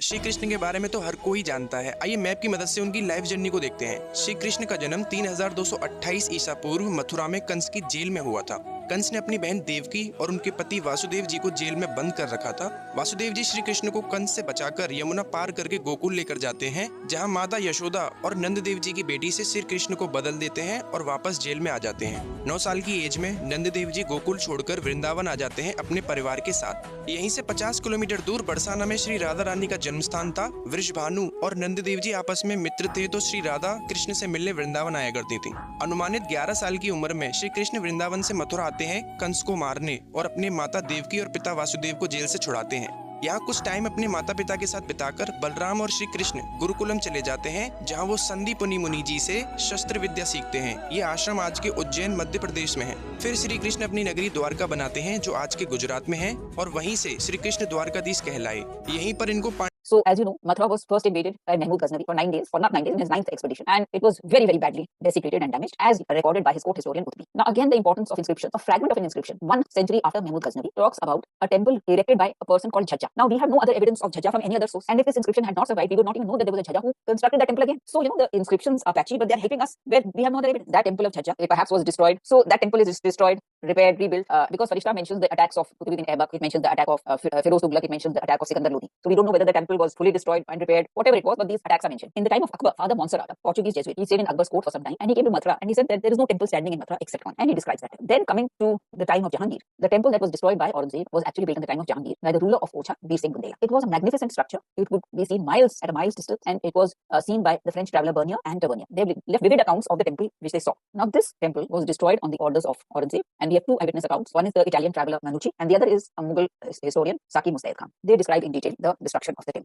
श्री कृष्ण के बारे में तो हर कोई जानता है। आइए मैप की मदद से उनकी लाइफ जर्नी को देखते हैं। श्री कृष्ण का जन्म 3228 ईसा पूर्व मथुरा में कंस की जेल में हुआ था। कंस ने अपनी बहन देवकी और उनके पति वासुदेव जी को जेल में बंद कर रखा था। वासुदेव जी श्री कृष्ण को कंस से बचाकर यमुना पार करके गोकुल लेकर जाते हैं, जहां माता यशोदा और नंद देव जी की बेटी से श्री कृष्ण को बदल देते हैं और वापस जेल में आ जाते हैं। 9 साल की एज में नंद देव जी गोकुल छोड़कर वृंदावन आ जाते हैं अपने परिवार के साथ। यहीं से 50 किलोमीटर दूर बरसाना में श्री राधा रानी का जन्म स्थान था। वृषभानु और नंद देव जी आपस में मित्र थे, तो श्री राधा कृष्ण से मिलने वृंदावन आया करती थी। अनुमानित 11 साल की उम्र में श्री कृष्ण वृंदावन से मथुरा आते हैं कंस को मारने और अपने माता देवकी और पिता वासुदेव को जेल से छुड़ाते हैं। यहाँ कुछ टाइम अपने माता पिता के साथ बिताकर बलराम और श्री कृष्ण गुरुकुलम चले जाते हैं, जहाँ वो संदीपनी मुनि जी से शस्त्र विद्या सीखते हैं। ये आश्रम आज के उज्जैन मध्य प्रदेश में है। फिर श्री कृष्ण अपनी नगरी द्वारका बनाते हैं, जो आज के गुजरात में है, और वहीं से श्री कृष्ण द्वारकाधीश कहलाए। यहीं पर इनको So, as you know, Mathura was first invaded by Mahmud Ghaznavi for 9 days, or not 9 days, in his 9th expedition, and it was very, very badly desecrated and damaged, as recorded by his court historian Utbi. Now, again, the importance of inscription. A fragment of an inscription, 1 century after Mahmud Ghaznavi, talks about a temple erected by a person called Jhajja. Now, we have no other evidence of Jhajja from any other source, and if this inscription had not survived, we would not even know that there was a Jhajja who constructed that temple again. So, you know, the inscriptions are patchy, but they are helping us where we have no other evidence. That temple of Jhajja, it perhaps was destroyed. So, that temple is destroyed, repaired, rebuilt, because Farishta mentions the attacks of Qutbuddin Aibak, it mentions the attack of Firoz Tughlaq, it mentions the attack of Sikandar Lodi. So, we don't know whether the temple was fully destroyed and repaired, whatever it was, but these attacks are mentioned. In the time of Akbar, Father Monserrat, a Portuguese Jesuit, he stayed in Akbar's court for some time, and he came to Mathura, and he said that there is no temple standing in Mathura except one, and he describes that. Then coming to the time of Jahangir, the temple that was destroyed by Aurangzeb was actually built in the time of Jahangir by the ruler of Ocha, Bir Singh Bundela. It was a magnificent structure. It could be seen at a mile's distance, and it was seen by the French traveler Bernier and Tavernier. They left vivid accounts of the temple which they saw. Now, this temple was destroyed on the orders of Aurangzeb, and we have 2 eyewitness accounts. One is the Italian traveler Manucci, and the other is a Mughal historian Saki Mustaid Khan. They describe in detail the destruction of the temple.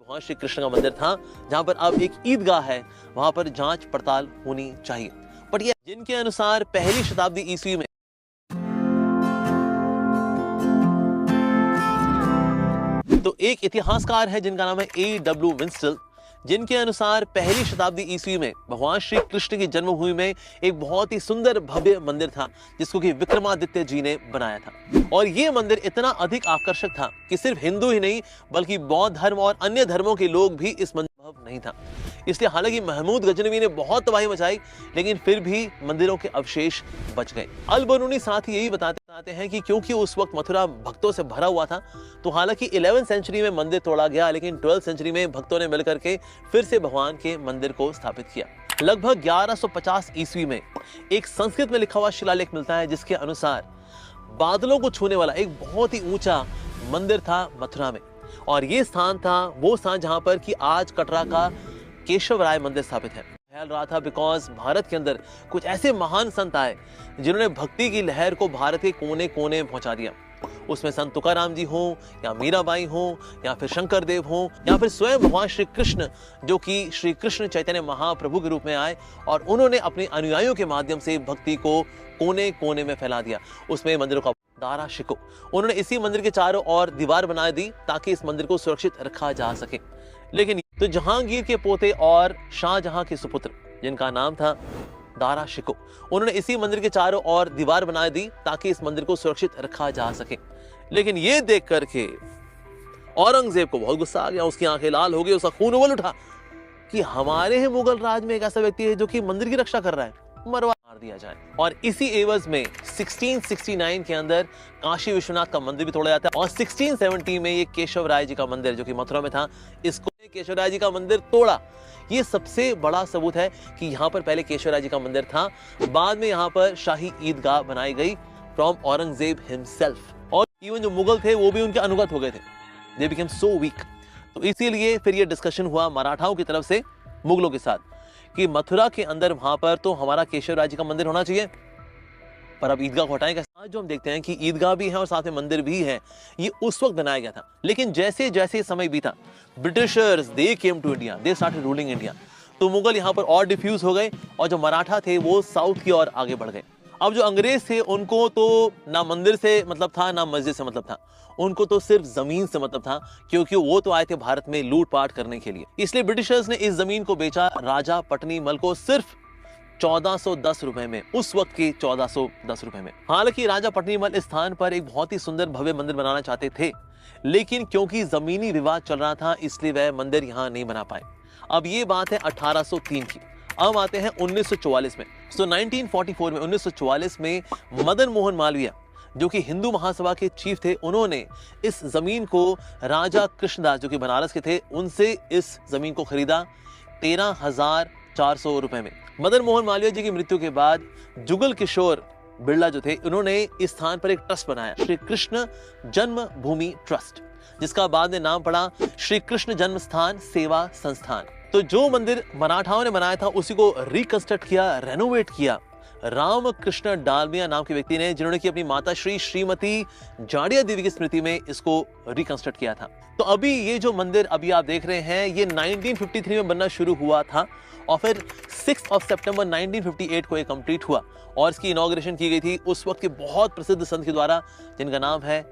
वहां श्री कृष्ण का मंदिर था, जहां पर अब एक ईदगाह है। वहां पर जांच पड़ताल होनी चाहिए। बट ये जिनके अनुसार पहली शताब्दी ईस्वी में तो एक इतिहासकार है जिनका नाम है A.W. विंस्टल, जिनके अनुसार पहली शताब्दी ईस्वी में भगवान श्री कृष्ण की जन्मभूमि में एक बहुत ही सुंदर भव्य मंदिर था, जिसको कि विक्रमादित्य जी ने बनाया था। और ये मंदिर इतना अधिक आकर्षक था कि सिर्फ हिंदू ही नहीं बल्कि बौद्ध धर्म और अन्य धर्मों के लोग भी इस मंदिर नहीं था। इसलिए हालांकि महमूद गजनवी ने बहुत तबाही मचाई, लेकिन फिर भी मंदिरों के अवशेष बच गए। अल-बरूनी साथ ही यही बताते हैं कि क्योंकि उस वक्त मथुरा भक्तों से भरा हुआ था, तो हालांकि 11वीं सेंचुरी में मंदिर तोड़ा गया, लेकिन 12वीं सेंचुरी में भक्तों ने मिलकर के फिर से भगवान के मंदिर को स्थापित किया। लगभग 1150 ईस्वी में एक संस्कृत में लिखा हुआ शिलालेख मिलता है, जिसके अनुसार बादलों को छूने वाला एक बहुत ही ऊंचा मंदिर था मथुरा में, और ये स्थान था वो स्थान जहां पर कि आज कटरा का केशव राय मंदिर स्थापित है। फैल रहा था बिकॉज भारत के अंदर कुछ ऐसे महान संत आए जिन्होंने भक्ति की लहर को भारत के कोने कोने में पहुंचा दिया। उसमें संत तुकाराम जी हों या मीराबाई हों या फिर शंकर देव हों या फिर स्वयं भगवान श्री कृष्ण, जो कि श्री कृष्ण चैतन्य महाप्रभु के रूप में आए और उन्होंने अपने अनुयायियों के माध्यम से भक्ति को कोने कोने में फैला दिया। उसमें मंदिरों का दारा शिको, उन्होंने इसी मंदिर के चारों ओर दीवार बना दी ताकि इस मंदिर को सुरक्षित रखा जा सके। लेकिन तो जहांगीर के पोते और शाहजहां के सुपुत्र, जिनका नाम था दारा शिको, उन्होंने इसी मंदिर के चारों ओर दीवार बना दी ताकि इस मंदिर को सुरक्षित रखा जा सके। लेकिन ये देख करके औरंगजेब को बहुत गुस्सा आ गया, उसकी आंखें लाल हो गई, उसका खून उबल उठा कि हमारे ही मुगल राज में एक ऐसा व्यक्ति है जो कि मंदिर की रक्षा कर रहा है, मरवा मार दिया जाए। और इसी एवज में 1669 के अंदर काशी विश्वनाथ का मंदिर भी तोड़ा जाता है, और 1670 में ये केशव राय जी का मंदिर जो कि मथुरा में था, इसको केशव राय जी का मंदिर तोड़ा। ये सबसे बड़ा सबूत है कि यहाँ पर पहले केशव राय जी का मंदिर था, बाद में यहाँ पर शाही ईदगाह बनाई गई फ्रॉम औरंगजेब हिमसेल्फ। और इवन जो मुगल थे वो भी उनके अनुगत हो गए थे, दे बिकेम सो वीक। तो इसीलिए फिर ये डिस्कशन हुआ मराठाओं की तरफ से मुगलों के साथ कि मथुरा के अंदर वहां पर तो हमारा केशव राय जी का मंदिर होना चाहिए, पर अब ईदगाह को हटाएंगे। आज जो हम देखते हैं कि ईदगाह भी है और साथ में मंदिर भी है, ये उस वक्त बनाया गया था। लेकिन जैसे जैसे समय बीता, Britishers they came to India, they started ruling India, तो मुगल यहाँ पर और डिफ्यूज हो गए और जो मराठा थे वो साउथ की ओर आगे बढ़ गए। अब जो अंग्रेज थे उनको तो ना मंदिर से मतलब था ना मस्जिद से मतलब था, उनको तो सिर्फ जमीन से मतलब था, क्योंकि वो तो आए थे भारत में लूटपाट करने के लिए। इसलिए ब्रिटिशर्स ने इस जमीन को बेचा राजा पटनीमल को सिर्फ 1410 रुपए में, उस वक्त की 1410 रुपए में। हालांकि राजा पटनीमल इस स्थान पर एक बहुत ही सुंदर भव्य मंदिर बनाना चाहते थे, लेकिन क्योंकि जमीनी विवाद चल रहा था इसलिए वह मंदिर यहाँ नहीं बना पाए। अब ये बात है 1803 की। अब आते हैं 1944 में। 1944 में 1944 में मदन मोहन मालवीय जो कि हिंदू महासभा के चीफ थे, उन्होंने इस जमीन को राजा कृष्णदास जो कि बनारस के थे उनसे इस जमीन को खरीदा 13,400 रुपए में। मदन मोहन मालवीय जी की मृत्यु के बाद जुगल किशोर बिरला जो थे, उन्होंने इस स्थान पर एक ट्रस्ट बनाया, श्री कृष्ण जन्म भूमि ट्रस्ट, जिसका बाद में नाम पड़ा श्री कृष्ण जन्म स्थान सेवा संस्थान। तो जो मंदिर मराठाओं ने बनाया था उसी को रिकंस्ट्रक्ट किया, रेनोवेट किया रामकृष्ण डालमिया नाम के व्यक्ति ने, जिन्होंने की अपनी माता श्रीमती जाड़िया देवी की स्मृति में इसको रिकंस्ट्रक्ट किया था। तो अभी ये जो मंदिर अभी आप देख रहे हैं ये 1953 में बनना शुरू हुआ था और फिर 6 सितंबर 1958 को ये कंप्लीट हुआ और इसकी इनॉग्रेशन की गई थी उस वक्त के बहुत प्रसिद्ध संत के द्वारा, जिनका नाम है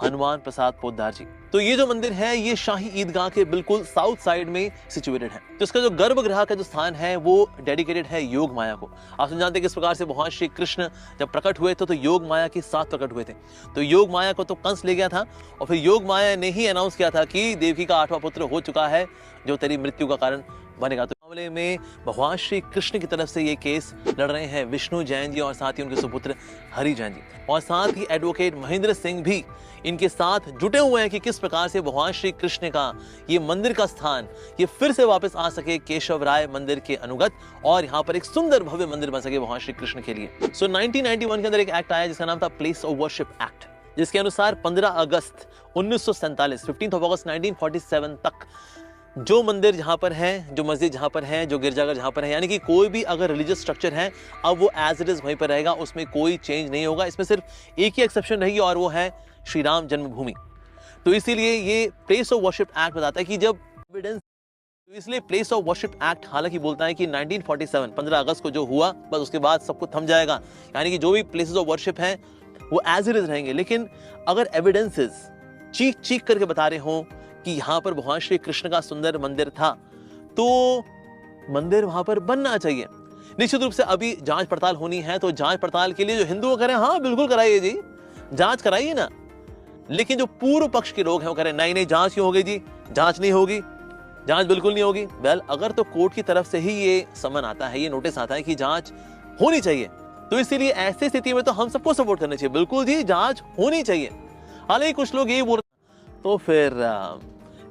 हनुमान प्रसाद पोद्दार जी। तो ये जो मंदिर है ये शाही ईदगाह के बिल्कुल साउथ साइड में सिचुएटेड है। तो इसका जो गर्भगृह का जो स्थान है वो डेडिकेटेड है योग माया को। आप जानते हैं किस प्रकार से भगवान श्री कृष्ण जब प्रकट हुए थे तो योग माया के साथ प्रकट हुए थे। तो योग माया को तो कंस ले गया था और फिर योग माया ने ही अनाउंस किया था कि देवकी का 8वां पुत्र हो चुका है जो तेरी मृत्यु का कारण बनेगा। तो मामले में भगवान श्री कृष्ण की तरफ से ये केस लड़ रहे हैं विष्णु जैन जी और साथ ही उनके सुपुत्र हरि जैन जी, और साथ ही एडवोकेट महेंद्र सिंह भी इनके साथ जुटे हुए हैं कि किस प्रकार से भगवान श्री कृष्ण का ये मंदिर का स्थान ये फिर से वापस आ सके केशव राय मंदिर के अनुगत और यहाँ पर एक सुंदर भव्य मंदिर बन सके भगवान श्री कृष्ण के लिए। सो 1991 के अंदर एक एक्ट आया जिसका नाम था प्लेस ऑफ वर्शिप एक्ट, जिसके अनुसार 15 अगस्त 1947 15 अगस्त 1947 तक जो मंदिर जहां पर है, जो मस्जिद जहां पर है, जो गिरजाघर जहां पर है, यानी कि कोई भी अगर रिलीजियस स्ट्रक्चर है अब वो एज इट इज वहीं पर रहेगा, उसमें कोई चेंज नहीं होगा। इसमें सिर्फ एक ही एक्सेप्शन रहेगी और वो है श्री राम जन्मभूमि। तो इसीलिए ये प्लेस ऑफ वर्शिप एक्ट बताता है कि जब एविडेंस, तो इसलिए प्लेस ऑफ वर्शिप एक्ट हालांकि बोलता है कि 1947 15 अगस्त को जो हुआ बस उसके बाद सब कुछ थम जाएगा, यानी कि जो भी प्लेसेस ऑफ वर्शिप हैं वो एज इट इज रहेंगे। लेकिन अगर एविडेंसेस चीख चीख करके बता रहे हों कि यहाँ पर भगवान श्री कृष्ण का सुंदर मंदिर था तो मंदिर वहां पर बनना चाहिए। निश्चित रूप से अभी जांच पड़ताल होनी है, तो जांच पड़ताल के लिए जो हिंदू कह रहे हैं हाँ बिल्कुल कराइए जी, जांच कराइए ना। लेकिन जो पूर्व पक्ष के लोग हैं वो कह रहे हैं नहीं नहीं जांच क्यों होगी जी, जांच नहीं होगी, जांच बिल्कुल नहीं होगी। वेल अगर तो कोर्ट की तरफ से ही ये समन आता है, ये नोटिस आता है कि जांच होनी चाहिए, तो इसीलिए ऐसी स्थिति में तो हम सबको सपोर्ट करना चाहिए, बिल्कुल जी जांच होनी चाहिए। हालांकि कुछ लोग यही बोल रहे तो फिर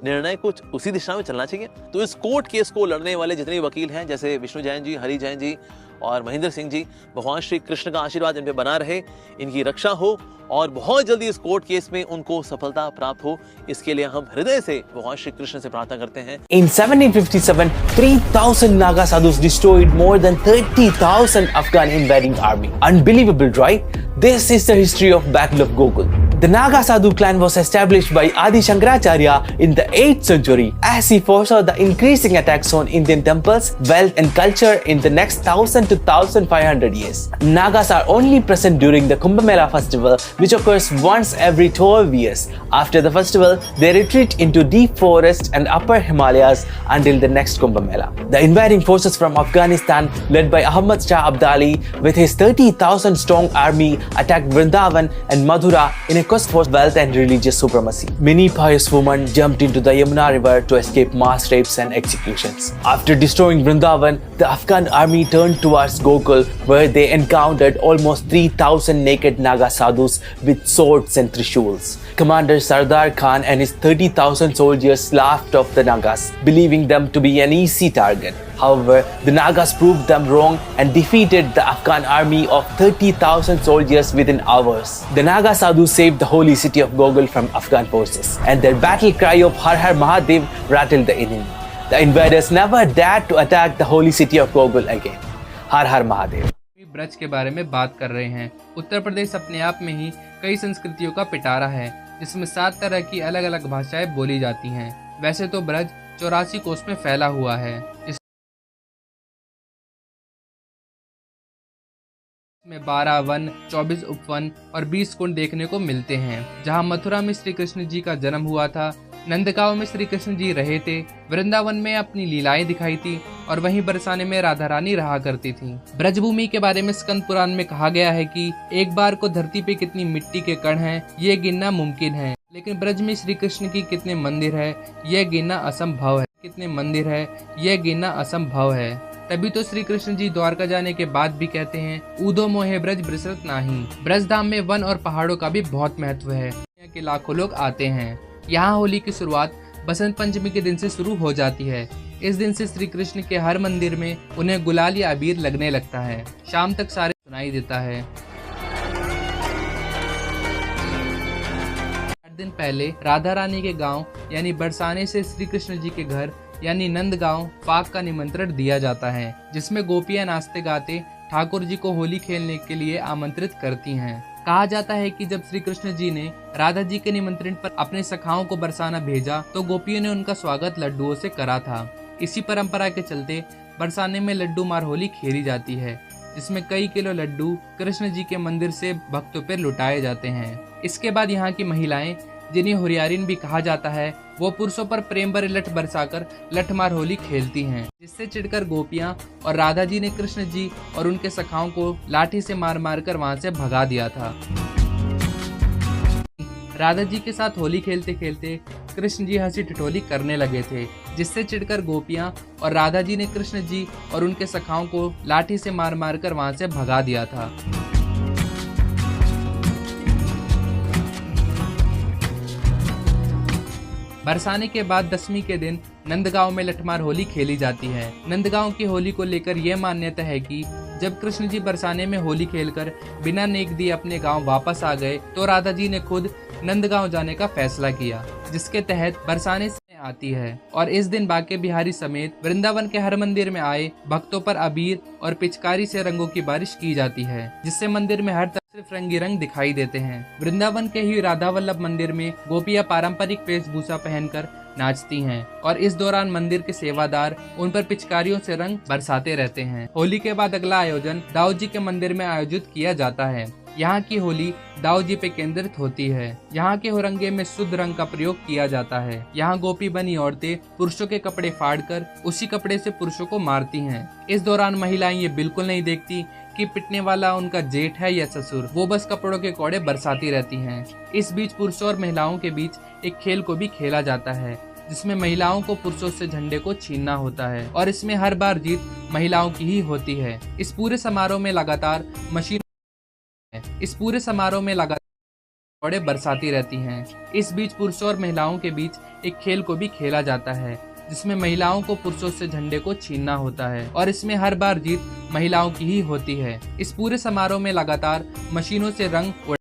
निर्णय कुछ उसी दिशा में चलना चाहिए। तो इस कोर्ट केस को लड़ने वाले जितने वकील हैं जैसे विष्णु जैन जी, हरि जैन जी और महेंद्र सिंह जी, भगवान श्री कृष्ण का आशीर्वाद इन पे बना रहे, इनकी रक्षा हो और बहुत जल्दी इस कोर्ट केस में उनको सफलता प्राप्त हो, इसके लिए हम हृदय से भगवान श्री कृष्ण से प्रार्थना करते हैं। In 1757, 3,000 Naga sadhus destroyed more than 30,000 Afghan invading army. Unbelievable, right? This is the history of Battle of Gokul. The Naga Sadhu clan was established by Adi Shankaracharya in the 8th century as he foresaw the increasing attacks on Indian temples, wealth and culture in the next 1,000 to 1,500 years. Nagas are only present during the Kumbh Mela festival, which occurs once every 12 years. After the festival, they retreat into deep forests and upper Himalayas until the next Kumbh Mela. The invading forces from Afghanistan, led by Ahmad Shah Abdali with his 30,000 strong army, attacked Vrindavan and Mathura in a quest for wealth and religious supremacy. Many pious women jumped into the Yamuna river to escape mass rapes and executions. After destroying Vrindavan, the Afghan army turned towards Gokul, where they encountered almost 3,000 naked Naga sadhus with swords and trishuls. Commander Sardar Khan and his 30,000 soldiers laughed off the Nagas, believing them to be an easy target. However, the Nagas proved them wrong and defeated the Afghan army of 30,000 soldiers within hours. The Naga sadhus saved the holy city of Gogol from Afghan forces, and their battle cry of Har Har Mahadev rattled the enemy. The invaders never dared to attack the holy city of Gogol again. Har Har Mahadev. Braj के बारे में बात कर रहे हैं। उत्तर प्रदेश अपने आप में ही कई संस्कृतियों का पिटारा है, जिसमें 7 तरह की अलग अलग भाषाएं बोली जाती हैं। वैसे तो ब्रज 84 कोस में फैला हुआ है। में 12 वन, 24 उपवन और 20 कुंड देखने को मिलते हैं। जहाँ मथुरा में श्री कृष्ण जी का जन्म हुआ था, नंदगांव में श्री कृष्ण जी रहे थे, वृंदावन में अपनी लीलाएं दिखाई थी और वहीं बरसाने में राधा रानी रहा करती थी। ब्रजभूमि के बारे में स्कंद पुराण में कहा गया है कि एक बार को धरती पे कितनी मिट्टी के कण हैं, ये गिनना मुमकिन है, लेकिन ब्रज में श्री कृष्ण की कितने मंदिर है, यह गिनना असंभव है। कितने मंदिर है, यह गिनना असंभव है। तभी तो श्री कृष्ण जी द्वारका जाने के बाद भी कहते हैं, ऊधो मोहे ब्रज ब्रिसरत नाही। ब्रज धाम में वन और पहाड़ों का भी बहुत महत्व है। दुनिया के लाखों लोग आते हैं। यहाँ होली की शुरुआत बसंत पंचमी के दिन से शुरू हो जाती है। इस दिन से श्री कृष्ण के हर मंदिर में उन्हें गुलाल या अबीर लगने लगता है। शाम तक सारे सुनाई देता है। 8 दिन पहले राधा रानी के गांव यानी बरसाने से श्री कृष्ण जी के घर यानी नंदगांव फाक का निमंत्रण दिया जाता है, जिसमें गोपियां नाचते गाते ठाकुर जी को होली खेलने के लिए आमंत्रित करती हैं। कहा जाता है कि जब श्री कृष्ण जी ने राधा जी के निमंत्रण पर अपने सखाओं को बरसाना भेजा तो गोपियों ने उनका स्वागत लड्डुओं से करा था। इसी परंपरा के चलते बरसाने में लड्डू मार होली खेली जाती है, जिसमें कई किलो लड्डू कृष्ण जी के मंदिर से भक्तों पर लुटाए जाते हैं। इसके बाद यहाँ की महिलाएं, जिन्हें हुरियारिन भी कहा जाता है, वो पुरुषों पर प्रेम भरे लठ बरसाकर लठमार होली खेलती हैं, जिससे चिढ़कर गोपियां और राधा जी ने कृष्ण जी और उनके सखाओं को लाठी से मार मार कर वहां से भगा दिया था। राधा जी के साथ होली खेलते खेलते कृष्ण जी हंसी ठिठोली करने लगे थे, जिससे चिढ़कर गोपियां और राधा जी ने कृष्ण जी और उनके सखाओं को लाठी से मार मार कर वहां से भगा दिया था। बरसाने के बाद दशमी के दिन नंदगांव में लठमार होली खेली जाती है। नंदगांव की होली को लेकर यह मान्यता है कि जब कृष्ण जी बरसाने में होली खेलकर बिना नेक दिए अपने गांव वापस आ गए तो राधा जी ने खुद नंदगांव जाने का फैसला किया, जिसके तहत बरसाने से आती है और इस दिन बांके बिहारी समेत वृंदावन के हर मंदिर में आए भक्तों पर अबीर और पिचकारी से रंगों की बारिश की जाती है, जिससे मंदिर में हर तरफ सिर्फ रंगी रंग दिखाई देते हैं। वृंदावन के ही राधा वल्लभ मंदिर में गोपियां पारंपरिक वेशभूषा पहनकर नाचती हैं और इस दौरान मंदिर के सेवादार उन पर पिचकारियों से रंग बरसाते रहते हैं। होली के बाद अगला आयोजन दाऊ जी के मंदिर में आयोजित किया जाता है। यहाँ की होली दाऊ जी पे केंद्रित होती है। यहाँ के हुरंगे में शुद्ध रंग का प्रयोग किया जाता है। यहाँ गोपी बनी औरतें पुरुषों के कपड़े फाड़कर उसी कपड़े से पुरुषों को मारती हैं। इस दौरान महिलाएं ये बिल्कुल नहीं देखती कि पिटने वाला उनका जेठ है या ससुर, वो बस कपड़ों के कौड़े बरसाती रहती हैं। इस बीच पुरुषों और महिलाओं के बीच एक खेल को भी खेला जाता है, जिसमें महिलाओं को पुरुषों से झंडे को छीनना होता है और इसमें हर बार जीत महिलाओं की ही होती है। इस पूरे समारोह में लगातार कौड़े बरसाती रहती हैं। इस बीच पुरुषों और महिलाओं के बीच एक खेल को भी खेला जाता है, जिसमें महिलाओं को पुरुषों से झंडे को छीनना होता है और इसमें हर बार जीत महिलाओं की ही होती है। इस पूरे समारोह में लगातार मशीनों से रंग